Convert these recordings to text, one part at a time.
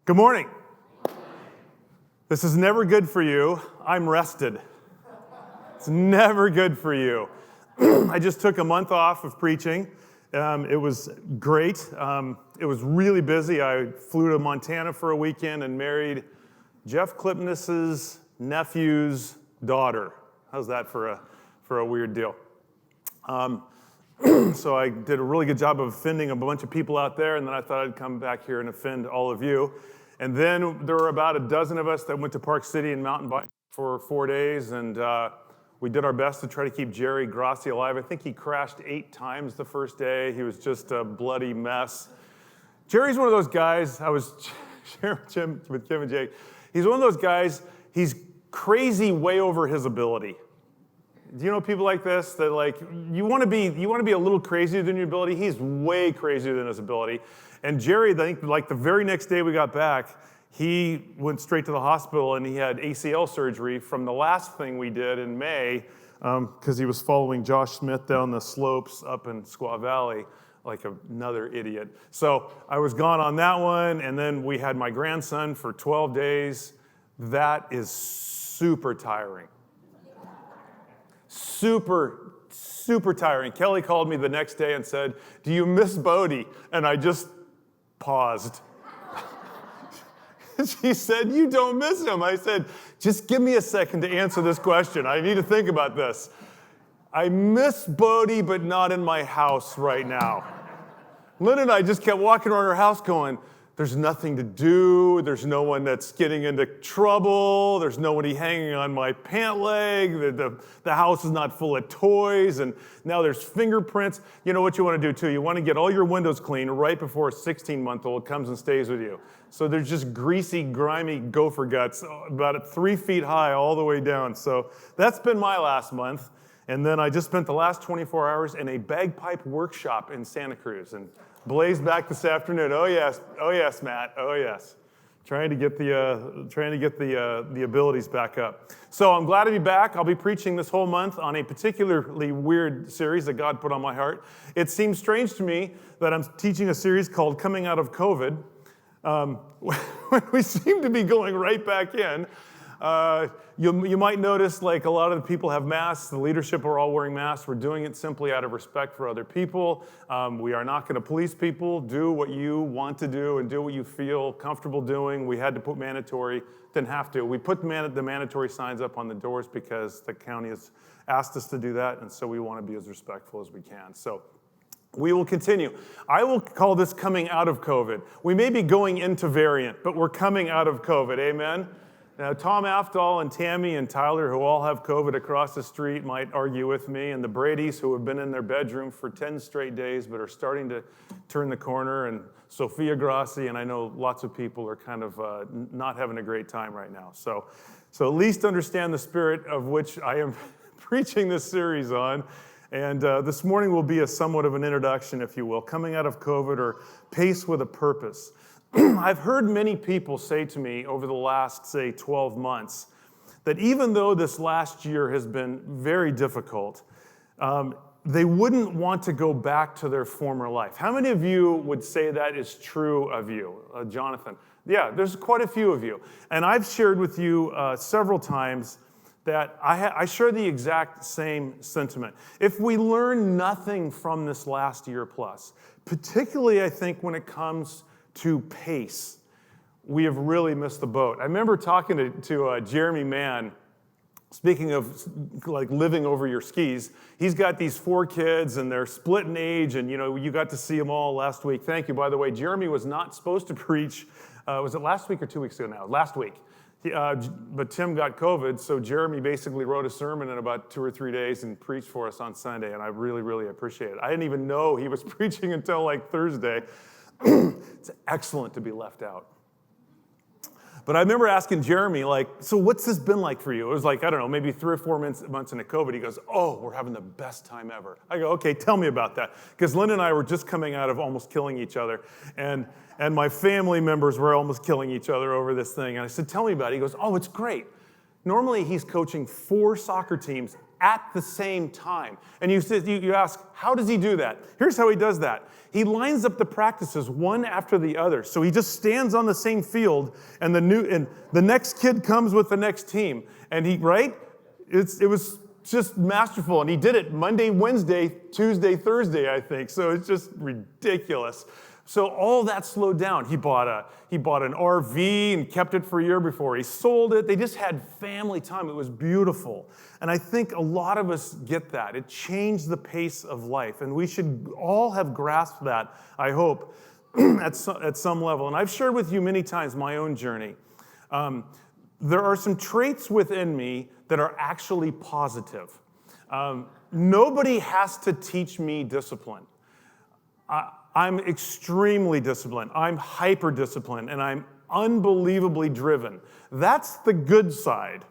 Good morning. This is never good for you. I'm rested. It's never good for you. I just took a month off of preaching. It was great. It was really busy. I flew to Montana for a weekend and married Jeff Klipnis's nephew's daughter. How's that for a weird deal? So I did a really good job of offending a bunch of people out there, and then I thought I'd come back here and offend all of you. And then there were about a dozen of us that went to Park City and mountain bike for 4 days, and we did our best to try to keep Jerry Grassi alive. I think he crashed 8 times the first day. He was just a bloody mess. Jerry's one of those guys, I was sharing with Kim and Jake, he's one of those guys, he's crazy way over his ability. Do you know people like this that like you want to be a little crazier than your ability? He's way crazier than his ability. And Jerry, I think like the very next day we got back, he went straight to the hospital and he had ACL surgery from the last thing we did in May because he was following Josh Smith down the slopes up in Squaw Valley like another idiot. So I was gone on that one, and then we had my grandson for 12 days. That is super tiring. Super tiring. Kelly called me the next day and said, "Do you miss Bodie?" And I just paused. She said, "You don't miss him." I said, "Just give me a second to answer this question. I need to think about this." I miss Bodie, but not in my house right now. Lynn and I just kept walking around our house going, there's nothing to do. There's no one that's getting into trouble. There's nobody hanging on my pant leg. The house is not full of toys. And now there's fingerprints. You know what you want to do, too? You want to get all your windows clean right before a 16-month-old comes and stays with you. So there's just greasy, grimy gopher guts about 3 feet high all the way down. So that's been my last month. And then I just spent the last 24 hours in a bagpipe workshop in Santa Cruz. And Blaze back this afternoon. Oh yes, Matt. Oh yes, trying to get the abilities back up. So I'm glad to be back. I'll be preaching this whole month on a particularly weird series that God put on my heart. It seems strange to me that I'm teaching a series called "Coming Out of COVID," when we seem to be going right back in. You might notice like a lot of the people have masks. The leadership are all wearing masks. We're doing it simply out of respect for other people. We are not going to police people. Do what you want to do and do what you feel comfortable doing. We had to put mandatory, didn't have to. We put the mandatory signs up on the doors because the county has asked us to do that, and so we want to be as respectful as we can. So we will continue. I will call this coming out of COVID. We may be going into variant, but we're coming out of COVID. Amen? Now, Tom Aftal and Tammy and Tyler, who all have COVID across the street, might argue with me, and the Bradys, who have been in their bedroom for 10 straight days but are starting to turn the corner, and Sophia Grassi, and I know lots of people are kind of not having a great time right now. So at least understand the spirit of which I am preaching this series on. And this morning will be somewhat of an introduction, if you will, coming out of COVID or pace with a purpose. I've heard many people say to me over the last, say, 12 months that even though this last year has been very difficult, they wouldn't want to go back to their former life. How many of you would say that is true of you? Jonathan? Yeah, there's quite a few of you. And I've shared with you several times that I share the exact same sentiment. If we learn nothing from this last year plus, particularly I think when it comes to pace, we have really missed the boat. I remember talking to Jeremy Mann, speaking of like living over your skis. He's got these 4 kids and they're split in age, and you got to see them all last week. Thank you, by the way. Jeremy was not supposed to preach. Was it last week or 2 weeks ago now? Last week. But Tim got COVID, so Jeremy basically wrote a sermon in about 2 or 3 days and preached for us on Sunday, and I really, really appreciate it. I didn't even know he was preaching until like Thursday. It's excellent to be left out. But I remember asking Jeremy, like, so what's this been like for you? It was like, I don't know, maybe 3 or 4 months into COVID. He goes, oh, we're having the best time ever. I go, okay, tell me about that. Because Lynn and I were just coming out of almost killing each other. And my family members were almost killing each other over this thing. And I said, tell me about it. He goes, oh, it's great. Normally he's coaching 4 soccer teams at the same time. And you ask, how does he do that? Here's how he does that. He lines up the practices one after the other. So he just stands on the same field, and the next kid comes with the next team. And it was just masterful. And he did it Monday, Wednesday, Tuesday, Thursday, I think. So it's just ridiculous. So all that slowed down. He bought an RV and kept it for a year before he sold it. They just had family time. It was beautiful. And I think a lot of us get that. It changed the pace of life. And we should all have grasped that, I hope, at some level. And I've shared with you many times my own journey. There are some traits within me that are actually positive. Nobody has to teach me discipline. I'm extremely disciplined. I'm hyper-disciplined, and I'm unbelievably driven. That's the good side.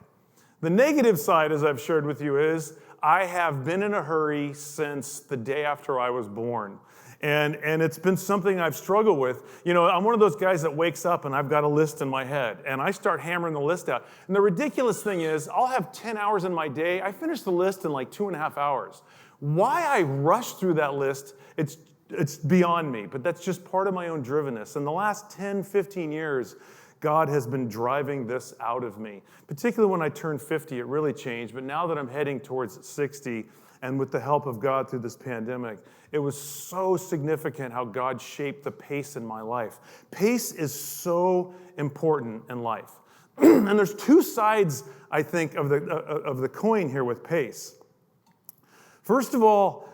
The negative side, as I've shared with you, is I have been in a hurry since the day after I was born. And it's been something I've struggled with. You know, I'm one of those guys that wakes up and I've got a list in my head, and I start hammering the list out. And the ridiculous thing is, I'll have 10 hours in my day. I finish the list in like 2.5 hours. Why I rush through that list, it's beyond me, but that's just part of my own drivenness. In the last 10, 15 years, God has been driving this out of me. Particularly when I turned 50, it really changed. But now that I'm heading towards 60, and with the help of God through this pandemic, it was so significant how God shaped the pace in my life. Pace is so important in life. And there's two sides, I think, of the coin here with pace. First of all,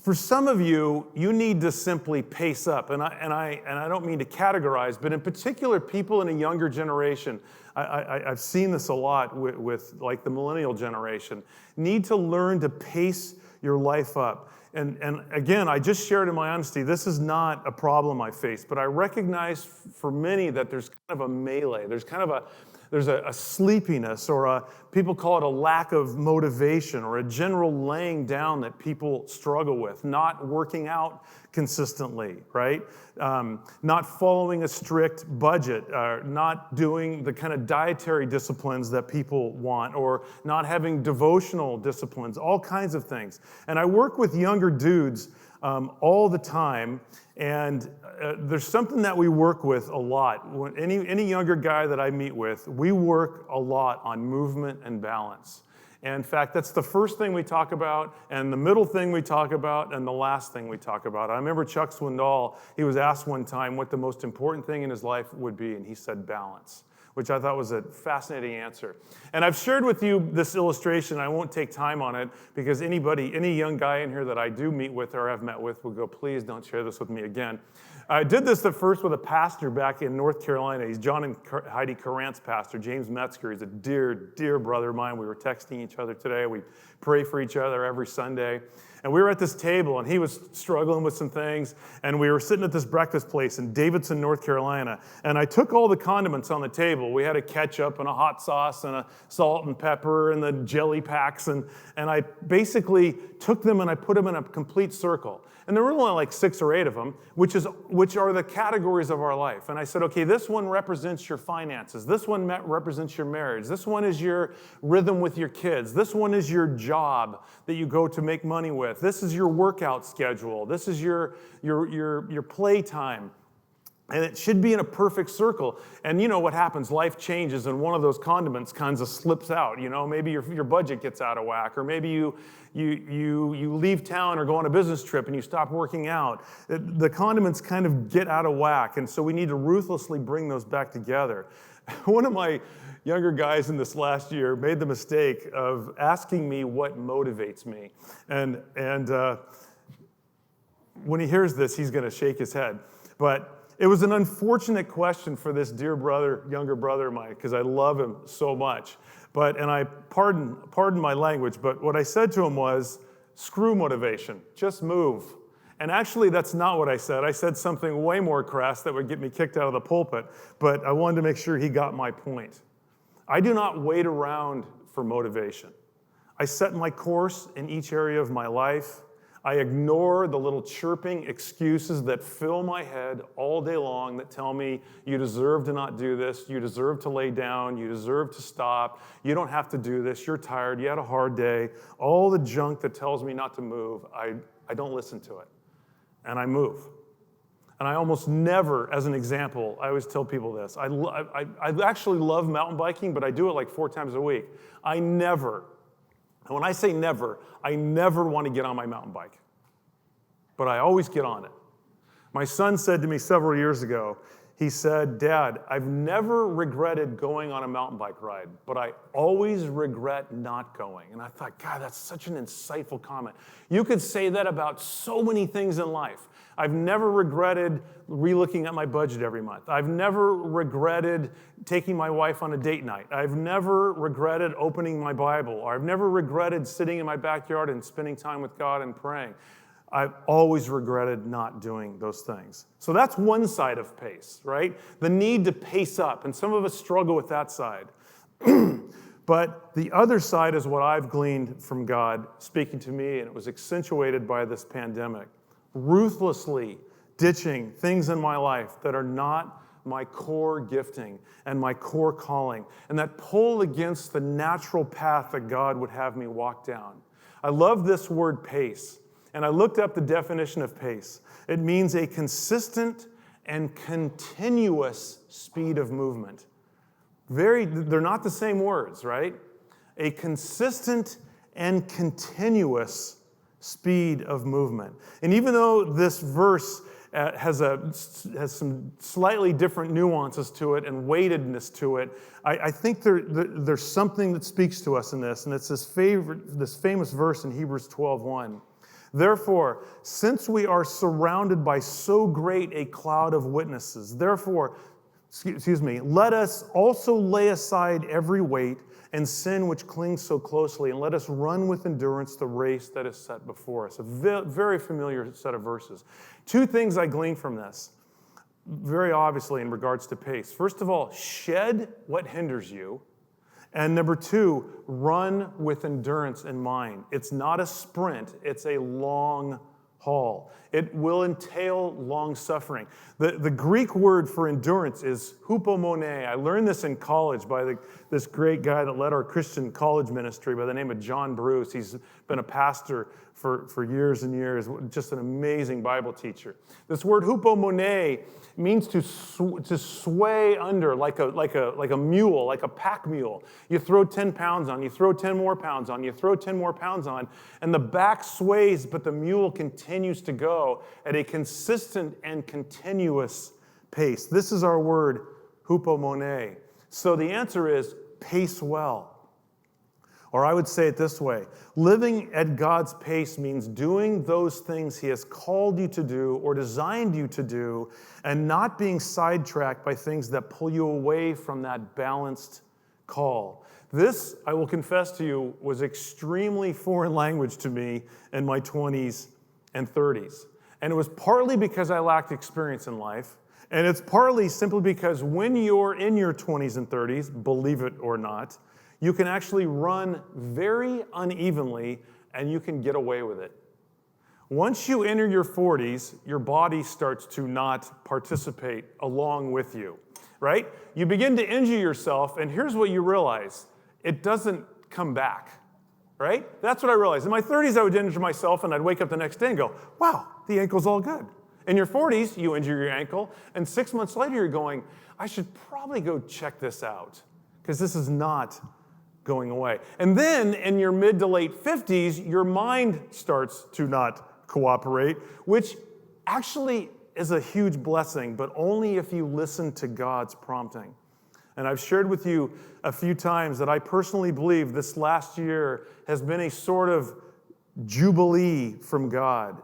for some of you, you need to simply pace up. And I don't mean to categorize, but in particular, people in a younger generation, I've seen this a lot with like the millennial generation, need to learn to pace your life up. And again, I just shared in my honesty, this is not a problem I face, but I recognize for many that there's kind of a melee. There's a sleepiness, or people call it a lack of motivation, or a general laying down that people struggle with, not working out consistently, right? Not following a strict budget, not doing the kind of dietary disciplines that people want, or not having devotional disciplines, all kinds of things. And I work with younger dudes all the time, and there's something that we work with a lot. When any younger guy that I meet with, we work a lot on movement and balance. And in fact, that's the first thing we talk about, and the middle thing we talk about, and the last thing we talk about. I remember Chuck Swindoll, he was asked one time what the most important thing in his life would be, and he said balance, which I thought was a fascinating answer. And I've shared with you this illustration. I won't take time on it, because any young guy in here that I do meet with or have met with will go, please don't share this with me again. I did this at first with a pastor back in North Carolina. He's John and Heidi Carant's pastor, James Metzger. He's a dear, dear brother of mine. We were texting each other today. We pray for each other every Sunday. And we were at this table, and he was struggling with some things, and we were sitting at this breakfast place in Davidson, North Carolina, and I took all the condiments on the table. We had a ketchup and a hot sauce and a salt and pepper and the jelly packs, and I basically took them and I put them in a complete circle. And there were only like 6 or 8 of them, which are the categories of our life. And I said, okay, this one represents your finances. This one represents your marriage. This one is your rhythm with your kids. This one is your job that you go to make money with. This is your workout schedule. This is your play time. And it should be in a perfect circle. And you know what happens? Life changes, and one of those condiments kind of slips out. You know, maybe your budget gets out of whack, or maybe you leave town or go on a business trip and you stop working out. The condiments kind of get out of whack, and so we need to ruthlessly bring those back together. One of my younger guys in this last year made the mistake of asking me what motivates me. And when he hears this, he's going to shake his head. But it was an unfortunate question for this dear brother, younger brother of mine, because I love him so much. And I pardon my language, but what I said to him was, screw motivation, just move. And actually, that's not what I said. I said something way more crass that would get me kicked out of the pulpit, but I wanted to make sure he got my point. I do not wait around for motivation. I set my course in each area of my life. I ignore the little chirping excuses that fill my head all day long that tell me you deserve to not do this, you deserve to lay down, you deserve to stop, you don't have to do this, you're tired, you had a hard day. All the junk that tells me not to move, I don't listen to it. And I move. And I almost never, as an example, I always tell people this. I actually love mountain biking, but I do it like 4 times a week. And when I say never, I never want to get on my mountain bike. But I always get on it. My son said to me several years ago, he said, "Dad, I've never regretted going on a mountain bike ride, but I always regret not going." And I thought, God, that's such an insightful comment. You could say that about so many things in life. I've never regretted relooking at my budget every month. I've never regretted taking my wife on a date night. I've never regretted opening my Bible. Or I've never regretted sitting in my backyard and spending time with God and praying. I've always regretted not doing those things. So that's one side of pace, right? The need to pace up, and some of us struggle with that side. But the other side is what I've gleaned from God speaking to me, and it was accentuated by this pandemic. Ruthlessly ditching things in my life that are not my core gifting and my core calling, and that pull against the natural path that God would have me walk down. I love this word pace. And I looked up the definition of pace. It means a consistent and continuous speed of movement. They're not the same words, right? A consistent and continuous speed of movement. And even though this verse has some slightly different nuances to it and weightedness to it, I think there's something that speaks to us in this, and it's this famous verse in Hebrews 12:1. Therefore, since we are surrounded by so great a cloud of witnesses, let us also lay aside every weight and sin which clings so closely, and let us run with endurance the race that is set before us. A very familiar set of verses. 2 things I glean from this, very obviously in regards to pace. First of all, shed what hinders you. And number 2, run with endurance in mind. It's not a sprint, it's a long haul. It will entail long suffering. The Greek word for endurance is hupomone. I learned this in college by this great guy that led our Christian college ministry by the name of John Bruce. He's been a pastor for years and years, just an amazing Bible teacher. This word hupomone means to sway under like a mule, like a pack mule. You throw 10 pounds on, you throw 10 more pounds on, you throw 10 more pounds on, and the back sways, but the mule continues to go at a consistent and continuous pace. This is our word, hupomone. So the answer is pace well. Or I would say it this way, living at God's pace means doing those things He has called you to do or designed you to do, and not being sidetracked by things that pull you away from that balanced call. This, I will confess to you, was extremely foreign language to me in my 20s and 30s. And it was partly because I lacked experience in life, and it's partly simply because when you're in your 20s and 30s, believe it or not, you can actually run very unevenly and you can get away with it. Once you enter your 40s, your body starts to not participate along with you, right? You begin to injure yourself, and here's what you realize. It doesn't come back, right? That's what I realized. In my 30s, I would injure myself, and I'd wake up the next day and go, wow, the ankle's all good. In your 40s, you injure your ankle, and 6 months later, you're going, I should probably go check this out, because this is not going away. And then in your mid to late 50s, your mind starts to not cooperate, which actually is a huge blessing, but only if you listen to God's prompting. And I've shared with you a few times that I personally believe this last year has been a sort of jubilee from God.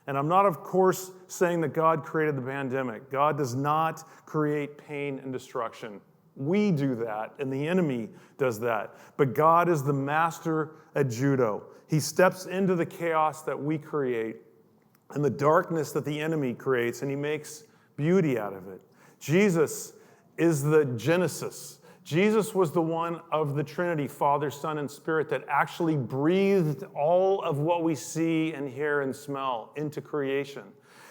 And I'm not, of course, saying that God created the pandemic. God does not create pain and destruction. We do that, and the enemy does that. But God is the master at judo. He steps into the chaos that we create and the darkness that the enemy creates, and He makes beauty out of it. Jesus is the Genesis. Jesus was the one of the Trinity, Father, Son, and Spirit, that actually breathed all of what we see and hear and smell into creation.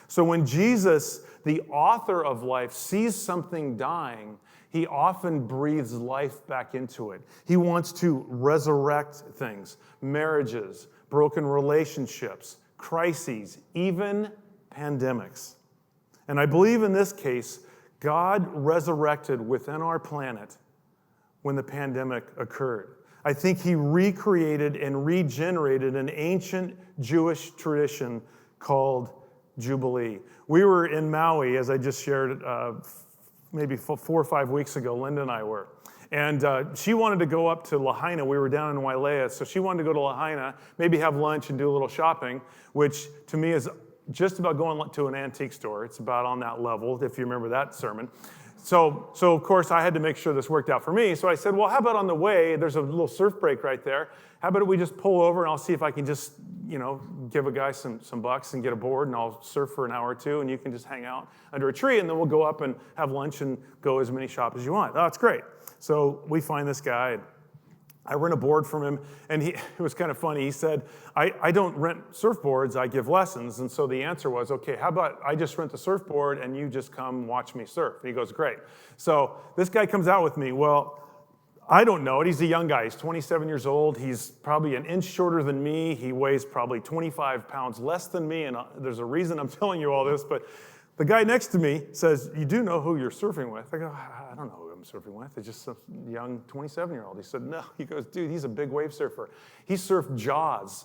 So when Jesus, the author of life, sees something dying, he often breathes life back into it. He wants to resurrect things, marriages, broken relationships, crises, even pandemics. And I believe in this case, God resurrected within our planet when the pandemic occurred. I think he recreated and regenerated an ancient Jewish tradition called Jubilee. We were in Maui, as I just shared maybe 4 or 5 weeks ago, Linda and I were. And she wanted to go up to Lahaina. We were down in Wailea, so she wanted to go to Lahaina, maybe have lunch and do a little shopping, which to me is just about going to an antique store. It's about on that level, if you remember that sermon. So of course, I had to make sure this worked out for me. So I said, well, how about on the way, there's a little surf break right there. How about we just pull over and I'll see if I can just, give a guy some bucks and get a board and I'll surf for an hour or two and you can just hang out under a tree and then we'll go up and have lunch and go as many shops as you want. Oh, that's great. So we find this guy. I rent a board from him, and it was kind of funny. He said, I don't rent surfboards, I give lessons. And so the answer was, okay, how about I just rent the surfboard and you just come watch me surf? And he goes, great. So this guy comes out with me. Well, I don't know it. He's a young guy. He's 27 years old. He's probably an inch shorter than me. He weighs probably 25 pounds less than me, and there's a reason I'm telling you all this, but the guy next to me says, you do know who you're surfing with? I go, I don't know who I'm surfing with. It's just some young 27-year-old. He said, no. He goes, dude, he's a big wave surfer. He surfed Jaws.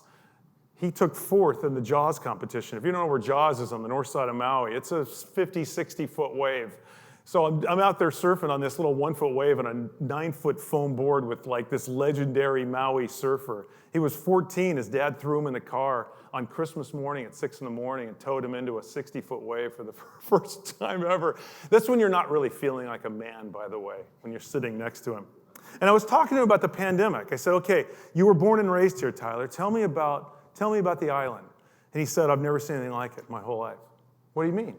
He took 4th in the Jaws competition. If you don't know where Jaws is on the north side of Maui, it's a 50, 60-foot wave. So I'm out there surfing on this little 1-foot wave on a 9-foot foam board with like this legendary Maui surfer. He was 14. His dad threw him in the car on Christmas morning at 6 in the morning and towed him into a 60-foot wave for the first time ever. That's when you're not really feeling like a man, by the way, when you're sitting next to him. And I was talking to him about the pandemic. I said, okay, you were born and raised here, Tyler. Tell me about the island. And he said, I've never seen anything like it my whole life. What do you mean?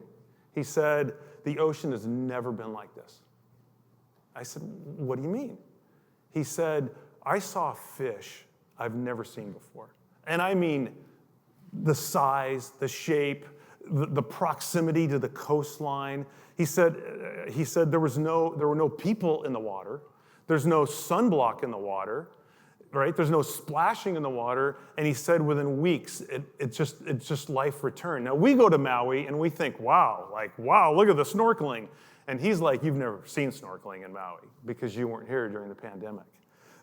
He said, the ocean has never been like this. I said, what do you mean? He said, I saw fish I've never seen before. And I mean the size, the shape, the proximity to the coastline. He said there were no people in the water. There's no sunblock in the water, right? There's no splashing in the water. And he said within weeks, it's just life returned. Now we go to Maui and we think, wow, look at the snorkeling. And he's like, you've never seen snorkeling in Maui because you weren't here during the pandemic.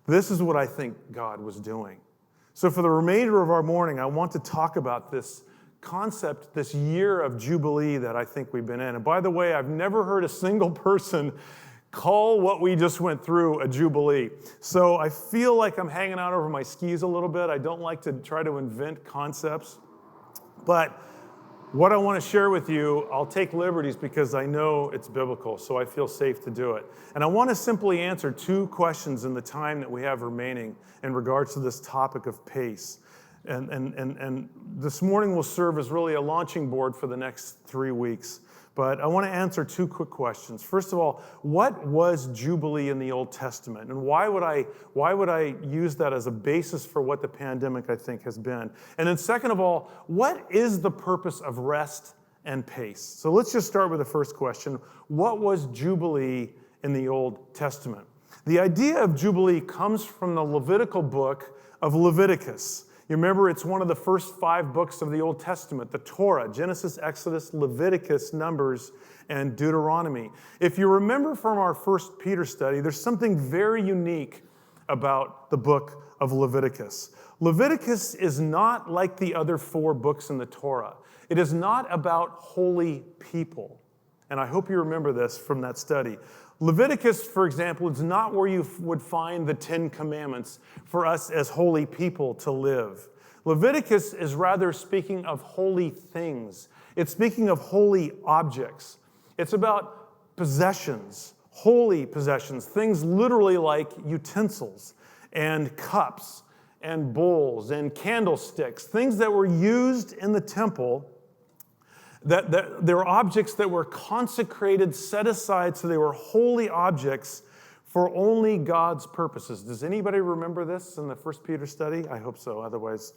This is what I think God was doing. So for the remainder of our morning, I want to talk about this concept, this year of Jubilee that I think we've been in. And by the way, I've never heard a single person call what we just went through a Jubilee. So I feel like I'm hanging out over my skis a little bit. I don't like to try to invent concepts. But what I want to share with you, I'll take liberties because I know it's biblical, so I feel safe to do it. And I want to simply answer 2 questions in the time that we have remaining in regards to this topic of pace. And this morning will serve as really a launching board for the next 3 weeks. But I want to answer 2 quick questions. First of all, what was Jubilee in the Old Testament? And why would I use that as a basis for what the pandemic, I think, has been? And then second of all, what is the purpose of rest and pace? So let's just start with the first question. What was Jubilee in the Old Testament? The idea of Jubilee comes from the Levitical book of Leviticus. You remember, it's one of the first 5 books of the Old Testament, the Torah, Genesis, Exodus, Leviticus, Numbers, and Deuteronomy. If you remember from our first Peter study, there's something very unique about the book of Leviticus. Leviticus is not like the other 4 books in the Torah. It is not about holy people. And I hope you remember this from that study. Leviticus, for example, is not where you would find the 10 Commandments for us as holy people to live. Leviticus is rather speaking of holy things. It's speaking of holy objects. It's about possessions, holy possessions, things literally like utensils and cups and bowls and candlesticks, things that were used in the temple. That there were objects that were consecrated, set aside, so they were holy objects for only God's purposes. Does anybody remember this in the 1 Peter study? I hope so, otherwise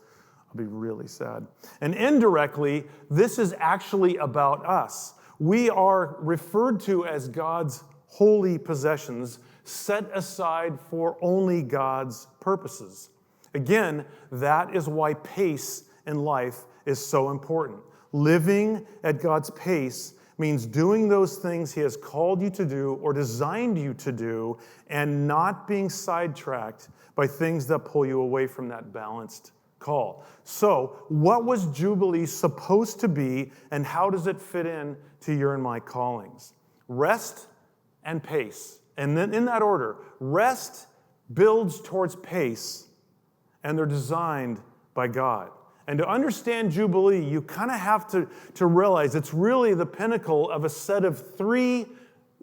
I'll be really sad. And indirectly, this is actually about us. We are referred to as God's holy possessions, set aside for only God's purposes. Again, that is why pace in life is so important. Living at God's pace means doing those things He has called you to do or designed you to do, and not being sidetracked by things that pull you away from that balanced call. So, what was Jubilee supposed to be, and how does it fit in to your and my callings? Rest and pace. And then in that order, rest builds towards pace, and they're designed by God. And to understand Jubilee, you kind of have to realize it's really the pinnacle of a set of 3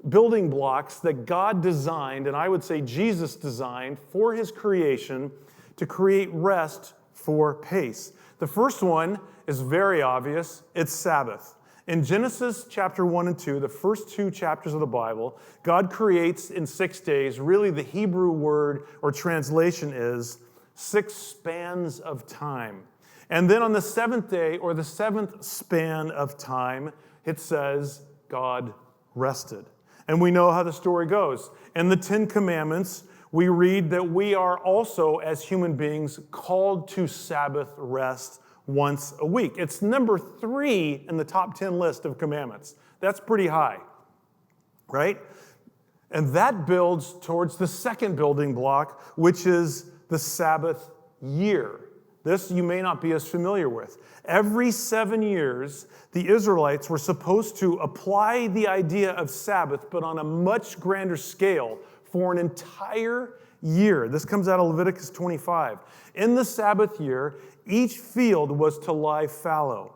building blocks that God designed, and I would say Jesus designed for His creation to create rest for pace. The first one is very obvious. It's Sabbath. In Genesis chapter 1 and 2, the first 2 chapters of the Bible, God creates in 6 days. Really, the Hebrew word or translation is 6 spans of time. And then on the 7th day, or the 7th span of time, it says God rested. And we know how the story goes. In the 10 Commandments, we read that we are also, as human beings, called to Sabbath rest once a week. It's number 3 in the top 10 list of commandments. That's pretty high, right? And that builds towards the second building block, which is the Sabbath year. This you may not be as familiar with. Every 7 years, the Israelites were supposed to apply the idea of Sabbath, but on a much grander scale for an entire year. This comes out of Leviticus 25. In the Sabbath year, each field was to lie fallow,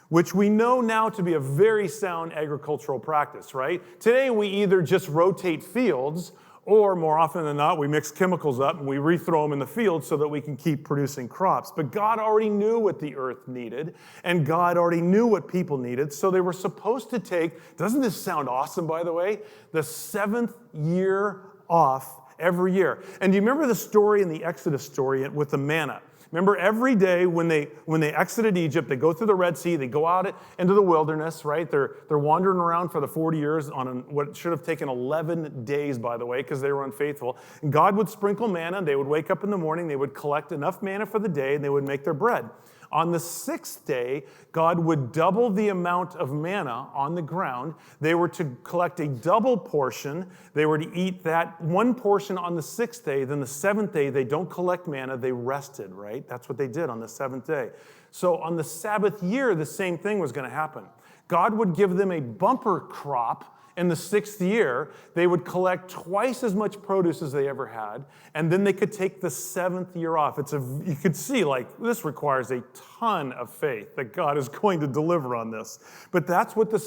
which we know now to be a very sound agricultural practice, right? Today, we either just rotate fields, or more often than not, we mix chemicals up and we rethrow them in the field so that we can keep producing crops. But God already knew what the earth needed, and God already knew what people needed, so they were supposed to take, doesn't this sound awesome, by the way? The 7th year off every year. And do you remember the story in the Exodus story with the manna? Remember, every day when they exited Egypt, they go through the Red Sea, they go out into the wilderness, right? They're wandering around for the 40 years on what should have taken 11 days, by the way, because they were unfaithful. And God would sprinkle manna, and they would wake up in the morning, they would collect enough manna for the day, and they would make their bread. On the 6th day, God would double the amount of manna on the ground. They were to collect a double portion. They were to eat that one portion on the 6th day. Then the 7th day, they don't collect manna. They rested, right? That's what they did on the 7th day. So on the Sabbath year, the same thing was going to happen. God would give them a bumper crop. In the 6th year, they would collect twice as much produce as they ever had, and then they could take the 7th year off. You could see, this requires a ton of faith that God is going to deliver on this. But that's what the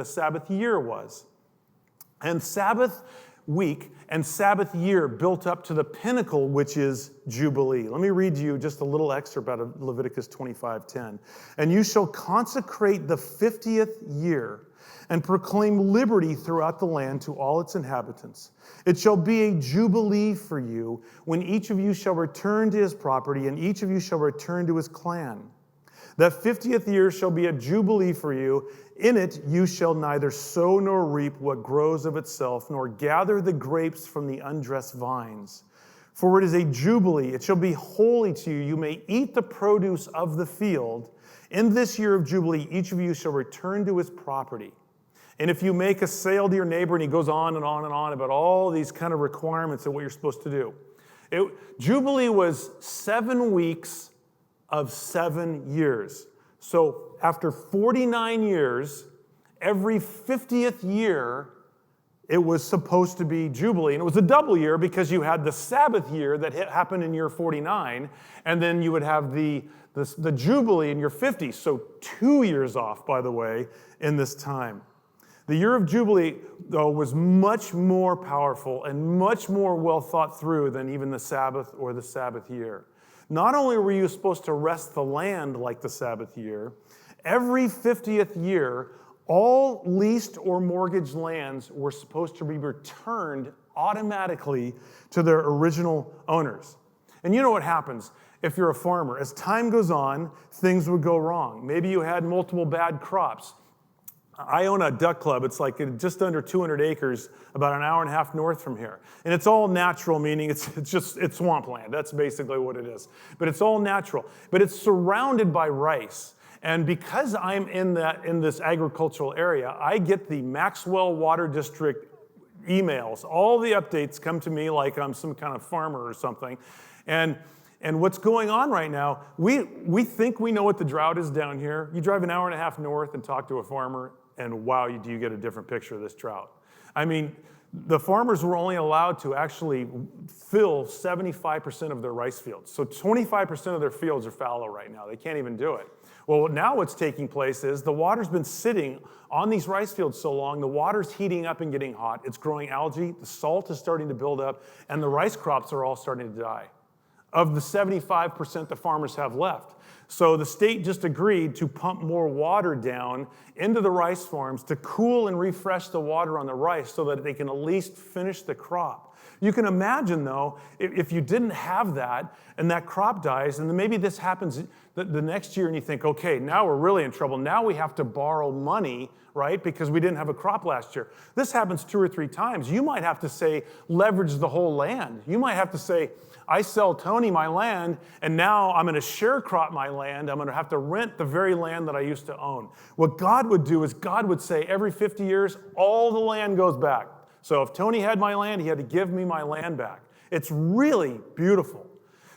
Sabbath year was. And Sabbath week and Sabbath year built up to the pinnacle, which is Jubilee. Let me read you just a little excerpt out of Leviticus 25:10. And you shall consecrate the 50th year and proclaim liberty throughout the land to all its inhabitants. It shall be a jubilee for you, when each of you shall return to his property, and each of you shall return to his clan. That 50th year shall be a jubilee for you. In it you shall neither sow nor reap what grows of itself, nor gather the grapes from the undressed vines. For it is a jubilee. It shall be holy to you. You may eat the produce of the field. In this year of jubilee, each of you shall return to his property. And if you make a sale to your neighbor, and he goes on and on and on about all these kind of requirements of what you're supposed to do. Jubilee was 7 weeks of 7 years. So after 49 years, every 50th year, it was supposed to be Jubilee. And it was a double year because you had the Sabbath year that happened in year 49, and then you would have the Jubilee in year 50. So 2 years off, by the way, in this time. The year of Jubilee, though, was much more powerful and much more well thought through than even the Sabbath or the Sabbath year. Not only were you supposed to rest the land like the Sabbath year, every 50th year, all leased or mortgaged lands were supposed to be returned automatically to their original owners. And you know what happens if you're a farmer? As time goes on, things would go wrong. Maybe you had multiple bad crops. I own a duck club. It's like just under 200 acres, about an hour and a half north from here. And it's all natural, meaning it's swampland. That's basically what it is. But it's all natural. But it's surrounded by rice. And because I'm in this agricultural area, I get the Maxwell Water District emails. All the updates come to me like I'm some kind of farmer or something. And what's going on right now, we think we know what the drought is down here. You drive an hour and a half north and talk to a farmer, and wow, do you get a different picture of this drought. I mean, the farmers were only allowed to actually fill 75% of their rice fields. So 25% of their fields are fallow right now. They can't even do it. Well, now what's taking place is the water's been sitting on these rice fields so long, the water's heating up and getting hot. It's growing algae, the salt is starting to build up, and the rice crops are all starting to die. Of the 75% the farmers have left. So the state just agreed to pump more water down into the rice farms to cool and refresh the water on the rice so that they can at least finish the crop. You can imagine, though, if you didn't have that and that crop dies, and then maybe this happens the next year and you think, okay, now we're really in trouble. Now we have to borrow money, right, because we didn't have a crop last year. This happens 2 or 3 times. You might have to say, leverage the whole land. You might have to say, I sell Tony my land, and now I'm going to share crop my land. I'm going to have to rent the very land that I used to own. What God would do is God would say every 50 years, all the land goes back. So if Tony had my land, he had to give me my land back. It's really beautiful.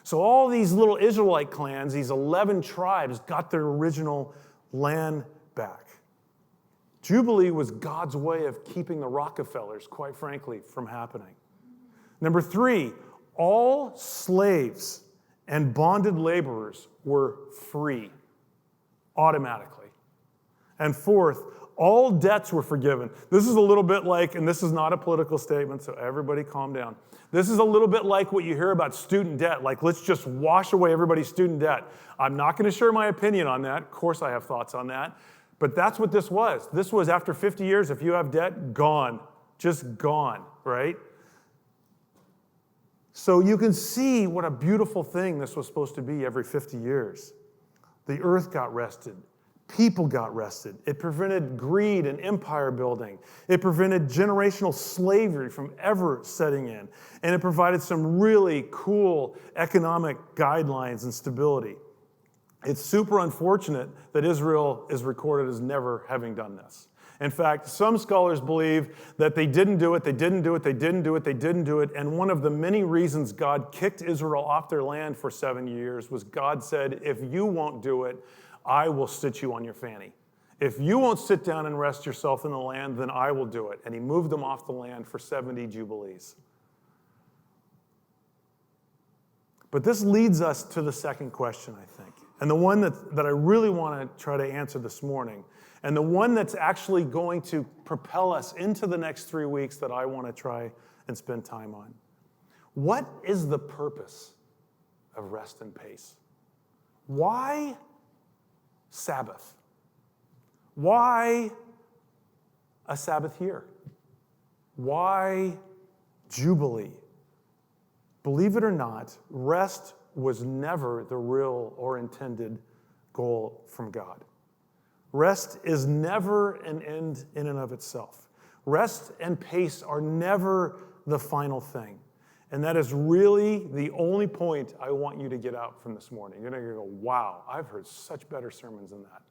So all these little Israelite clans, these 11 tribes, got their original land back. Jubilee was God's way of keeping the Rockefellers, quite frankly, from happening. Number 3, all slaves and bonded laborers were free automatically. And 4th, all debts were forgiven. This is a little bit like, and this is not a political statement, so everybody calm down. This is a little bit like what you hear about student debt, like let's just wash away everybody's student debt. I'm not going to share my opinion on that. Of course I have thoughts on that. But that's what this was. This was after 50 years, if you have debt, gone. Just gone, right? So you can see what a beautiful thing this was supposed to be every 50 years. The earth got rested. People got rested. It prevented greed and empire building. It prevented generational slavery from ever setting in. And it provided some really cool economic guidelines and stability. It's super unfortunate that Israel is recorded as never having done this. In fact, some scholars believe that they didn't do it, and one of the many reasons God kicked Israel off their land for 7 years was God said, if you won't do it, I will sit you on your fanny. If you won't sit down and rest yourself in the land, then I will do it. And he moved them off the land for 70 Jubilees. But this leads us to the second question, I think, and the one that I really want to try to answer this morning, and the one that's actually going to propel us into the next 3 weeks that I want to try and spend time on. What is the purpose of rest and pace? Why Sabbath? Why a Sabbath year? Why Jubilee? Believe it or not, rest was never the real or intended goal from God. Rest is never an end in and of itself. Rest and pace are never the final thing. And that is really the only point I want you to get out from this morning. You're going to go, wow, I've heard such better sermons than that.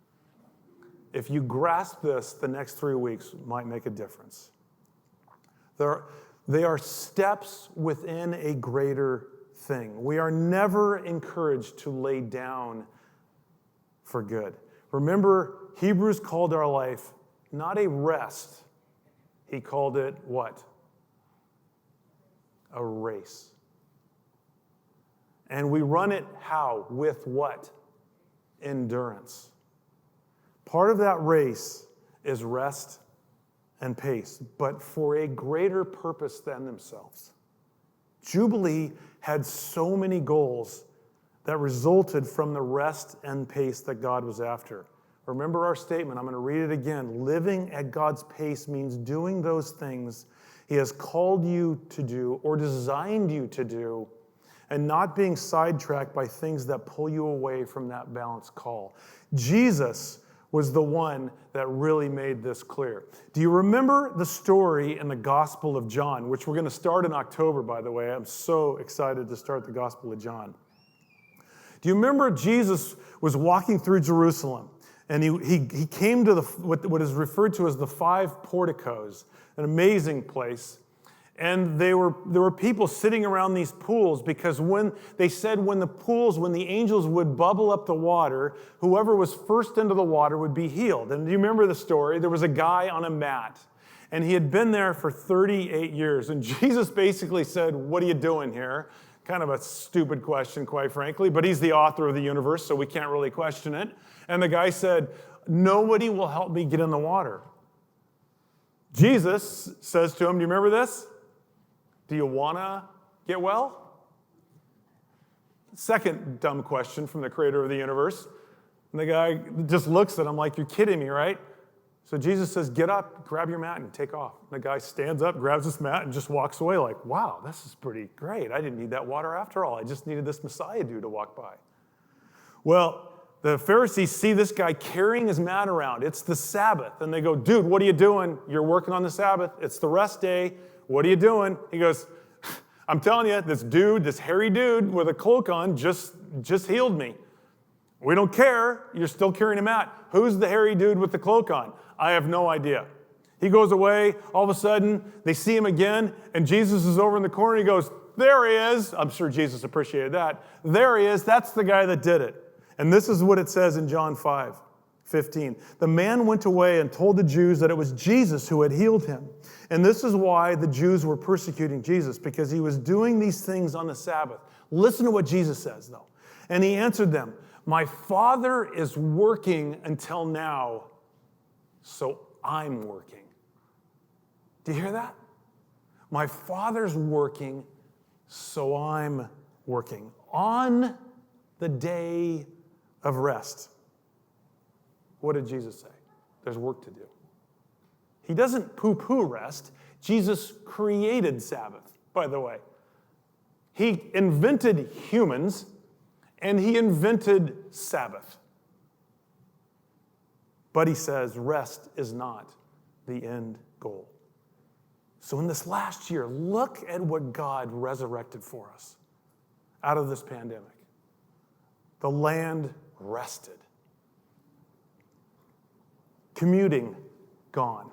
If you grasp this, the next 3 weeks might make a difference. They are steps within a greater thing. We are never encouraged to lay down for good. Remember, Hebrews called our life not a rest. He called it what? A race. And we run it how? With what? Endurance. Part of that race is rest and pace, but for a greater purpose than themselves. Jubilee had so many goals that resulted from the rest and pace that God was after. Remember our statement, I'm going to read it again. Living at God's pace means doing those things He has called you to do or designed you to do, and not being sidetracked by things that pull you away from that balanced call. Jesus was the one that really made this clear. Do you remember the story in the Gospel of John, which we're going to start in October, by the way? I'm so excited to start the Gospel of John. Do you remember Jesus was walking through Jerusalem, and he came to what is referred to as the 5 porticos, an amazing place. And there were people sitting around these pools because when the angels would bubble up the water, whoever was first into the water would be healed. And do you remember the story? There was a guy on a mat, and he had been there for 38 years. And Jesus basically said, "What are you doing here?" Kind of a stupid question, quite frankly, but he's the author of the universe, so we can't really question it. And the guy said, "Nobody will help me get in the water." Jesus says to him, do you remember this? "Do you want to get well?" Second dumb question from the creator of the universe. And the guy just looks at him like, "You're kidding me, right?" So Jesus says, "Get up, grab your mat, and take off." And the guy stands up, grabs his mat, and just walks away like, "Wow, this is pretty great. I didn't need that water after all. I just needed this Messiah dude to walk by." Well, the Pharisees see this guy carrying his mat around. It's the Sabbath. And they go, "Dude, what are you doing? You're working on the Sabbath. It's the rest day. What are you doing?" He goes, "I'm telling you, this hairy dude with a cloak on just healed me." "We don't care. You're still carrying a mat. Who's the hairy dude with the cloak on?" "I have no idea." He goes away. All of a sudden, they see him again, and Jesus is over in the corner. He goes, "There he is." I'm sure Jesus appreciated that. "There he is. That's the guy that did it." And this is what it says in John 5:15. "The man went away and told the Jews that it was Jesus who had healed him. And this is why the Jews were persecuting Jesus, because he was doing these things on the Sabbath." Listen to what Jesus says, though. "And he answered them, 'My Father is working until now, so I'm working.'" Do you hear that? My Father's working, so I'm working. On the day of rest. What did Jesus say? There's work to do. He doesn't poo-poo rest. Jesus created Sabbath, by the way. He invented humans, and he invented Sabbath. But he says rest is not the end goal. So in this last year, look at what God resurrected for us out of this pandemic. The land rested. Commuting, gone.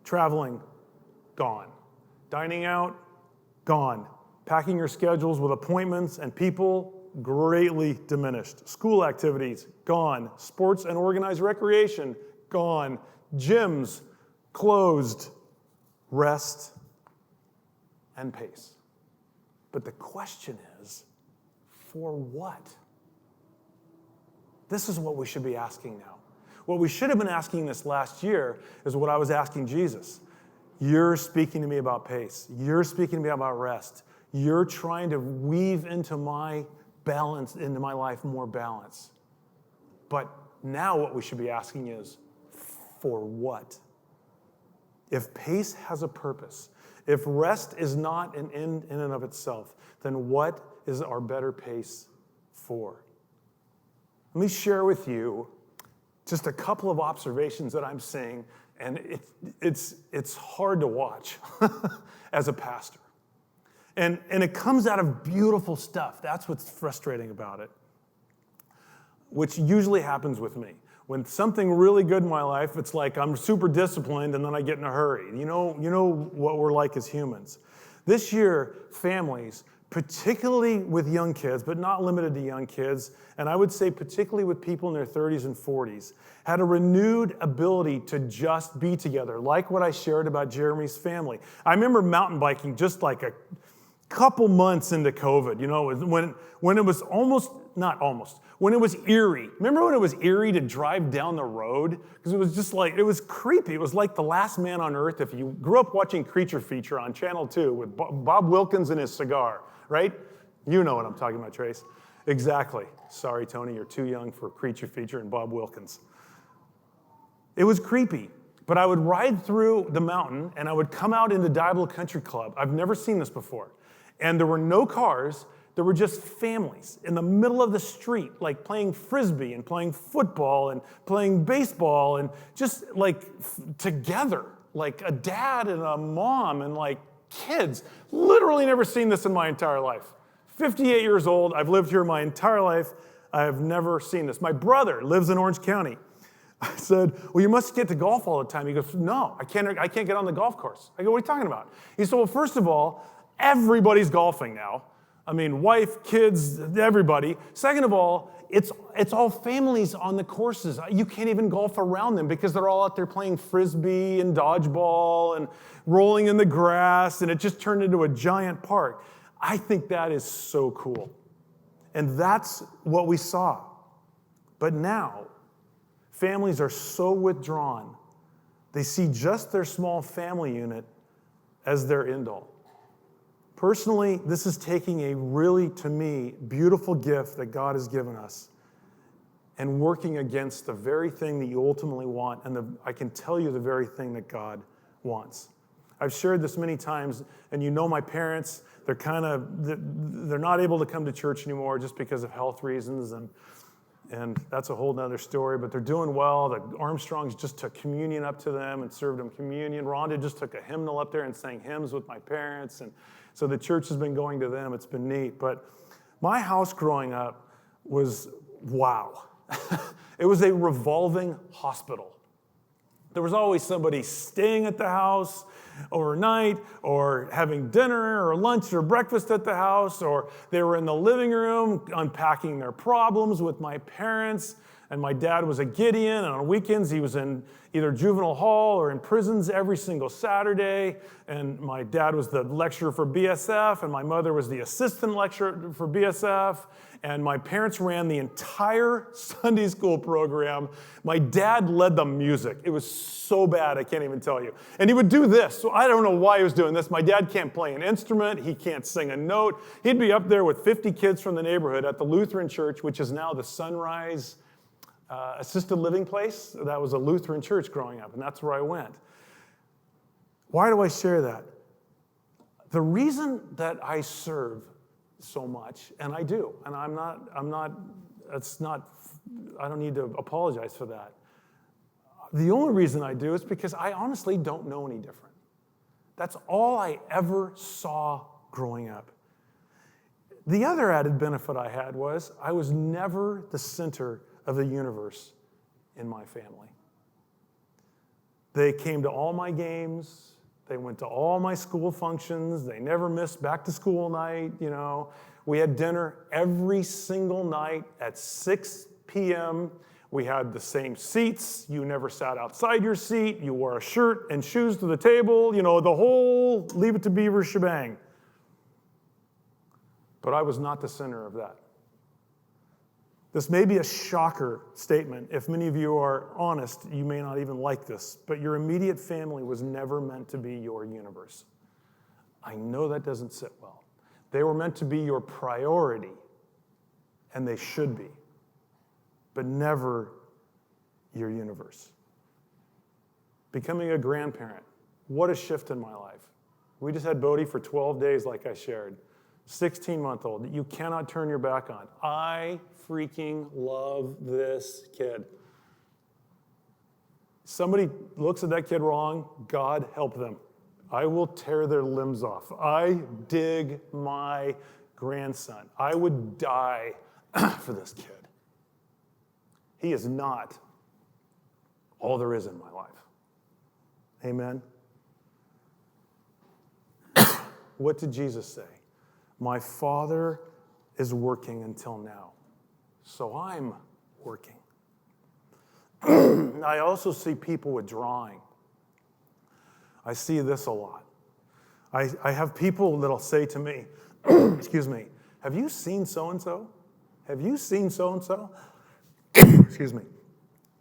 Traveling, gone. Dining out, gone. Packing your schedules with appointments and people, greatly diminished. School activities, gone. Sports and organized recreation, gone. Gyms, closed. Rest and pace. But the question is, for what? This is what we should be asking now. What we should have been asking this last year is what I was asking Jesus. You're speaking to me about pace. You're speaking to me about rest. You're trying to weave into my balance, into my life, more balance. But now what we should be asking is, for what? If pace has a purpose, if rest is not an end in and of itself, then what is our better pace for? Let me share with you just a couple of observations that I'm seeing, and it's hard to watch as a pastor. And it comes out of beautiful stuff. That's what's frustrating about it, which usually happens with me. When something really good in my life, it's like I'm super disciplined and then I get in a hurry. You know what we're like as humans. This year, families, particularly with young kids, but not limited to young kids, and I would say particularly with people in their 30s and 40s, had a renewed ability to just be together, like what I shared about Jeremy's family. I remember mountain biking just like a couple months into COVID, when it was when it was eerie. Remember when it was eerie to drive down the road? Because it was just like, it was creepy. It was like The Last Man on Earth. If you grew up watching Creature Feature on Channel 2 with Bob Wilkins and his cigar, right? You know what I'm talking about, Trace. Exactly. Sorry, Tony, you're too young for Creature Feature and Bob Wilkins. It was creepy. But I would ride through the mountain, and I would come out into Diablo Country Club. I've never seen this before. And there were no cars. There were just families in the middle of the street, like playing Frisbee and playing football and playing baseball and just like together, like a dad and a mom and like kids. Literally never seen this in my entire life. 58 years old. I've lived here my entire life. I have never seen this. My brother lives in Orange County. I said, well, you must get to golf all the time. He goes, no, I can't get on the golf course. I go, what are you talking about? He said, well, first of all, everybody's golfing now. I mean, wife, kids, everybody. Second of all, it's all families on the courses. You can't even golf around them because they're all out there playing Frisbee and dodgeball and rolling in the grass, and it just turned into a giant park. I think that is so cool. And that's what we saw. But now, families are so withdrawn, they see just their small family unit as their end all. Personally, this is taking a really, to me, beautiful gift that God has given us and working against the very thing that you ultimately want, and I can tell you the very thing that God wants. I've shared this many times, and you know my parents, they're not able to come to church anymore just because of health reasons, and that's a whole nother story, but they're doing well. The Armstrongs just took communion up to them and served them communion. Rhonda just took a hymnal up there and sang hymns with my parents, and so the church has been going to them. It's been neat. But my house growing up was, wow. It was a revolving hospital. There was always somebody staying at the house overnight or having dinner or lunch or breakfast at the house, or they were in the living room unpacking their problems with my parents. And my dad was a Gideon, and on weekends he was in either juvenile hall or in prisons every single Saturday. And my dad was the lecturer for BSF, and my mother was the assistant lecturer for BSF. And my parents ran the entire Sunday school program. My dad led the music. It was so bad, I can't even tell you. And he would do this. So I don't know why he was doing this. My dad can't play an instrument. He can't sing a note. He'd be up there with 50 kids from the neighborhood at the Lutheran church, which is now the Sunrise assisted living place. That was a Lutheran church growing up, and that's where I went. Why do I share that? The reason that I serve so much, and I do, and I don't need to apologize for that. The only reason I do is because I honestly don't know any different. That's all I ever saw growing up. The other added benefit I had was I was never the center of the universe in my family. They came to all my games. They went to all my school functions. They never missed back to school night, you know. We had dinner every single night at 6 p.m. We had the same seats. You never sat outside your seat. You wore a shirt and shoes to the table, you know, the whole Leave It to Beaver shebang. But I was not the center of that. This may be a shocker statement. If many of you are honest, you may not even like this, but your immediate family was never meant to be your universe. I know that doesn't sit well. They were meant to be your priority, and they should be, but never your universe. Becoming a grandparent, what a shift in my life. We just had Bodhi for 12 days, like I shared. 16-month-old that you cannot turn your back on. I freaking love this kid. Somebody looks at that kid wrong, God help them. I will tear their limbs off. I dig my grandson. I would die for this kid. He is not all there is in my life. Amen? What did Jesus say? My Father is working until now, so I'm working. I also see people withdrawing. I see this a lot. I have people that'll say to me, excuse me, have you seen so-and-so? Have you seen so-and-so? Excuse me.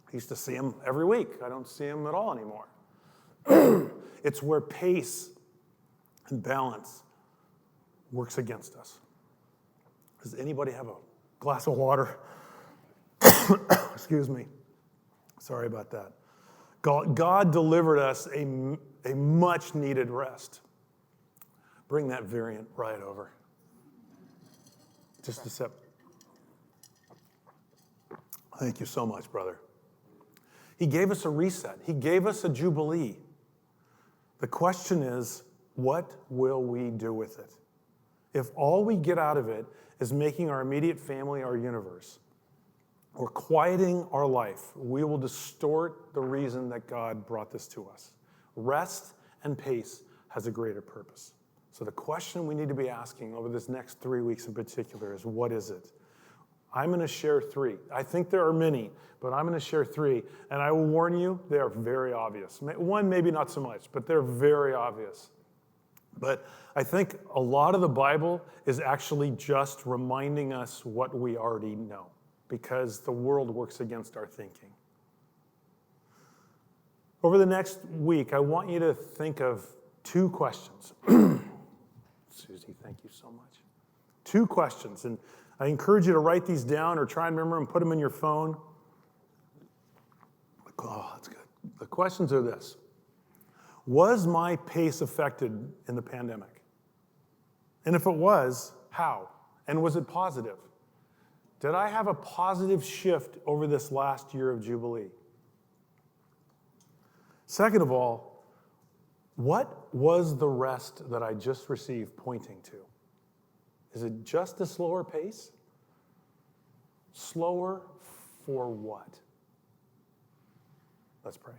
I used to see him every week. I don't see him at all anymore. It's where pace and balance works against us. Does anybody have a glass of water? Excuse me. Sorry about that. God delivered us a much needed rest. Bring that variant right over. Just a sip. Thank you so much, brother. He gave us a reset. He gave us a Jubilee. The question is, what will we do with it? If all we get out of it is making our immediate family our universe, or quieting our life, we will distort the reason that God brought this to us. Rest and pace has a greater purpose. So the question we need to be asking over this next 3 weeks in particular is, what is it? I'm going to share 3. I think there are many, but I'm going to share 3. And I will warn you, they are very obvious. 1, maybe not so much, but they're very obvious. But I think a lot of the Bible is actually just reminding us what we already know, because the world works against our thinking. Over the next week, I want you to think of 2 questions. Susie, thank you so much. 2 questions, and I encourage you to write these down or try and remember and put them in your phone. Oh, that's good. The questions are this. Was my pace affected in the pandemic? And if it was, how? And was it positive? Did I have a positive shift over this last year of Jubilee? Second of all, what was the rest that I just received pointing to? Is it just a slower pace? Slower for what? Let's pray.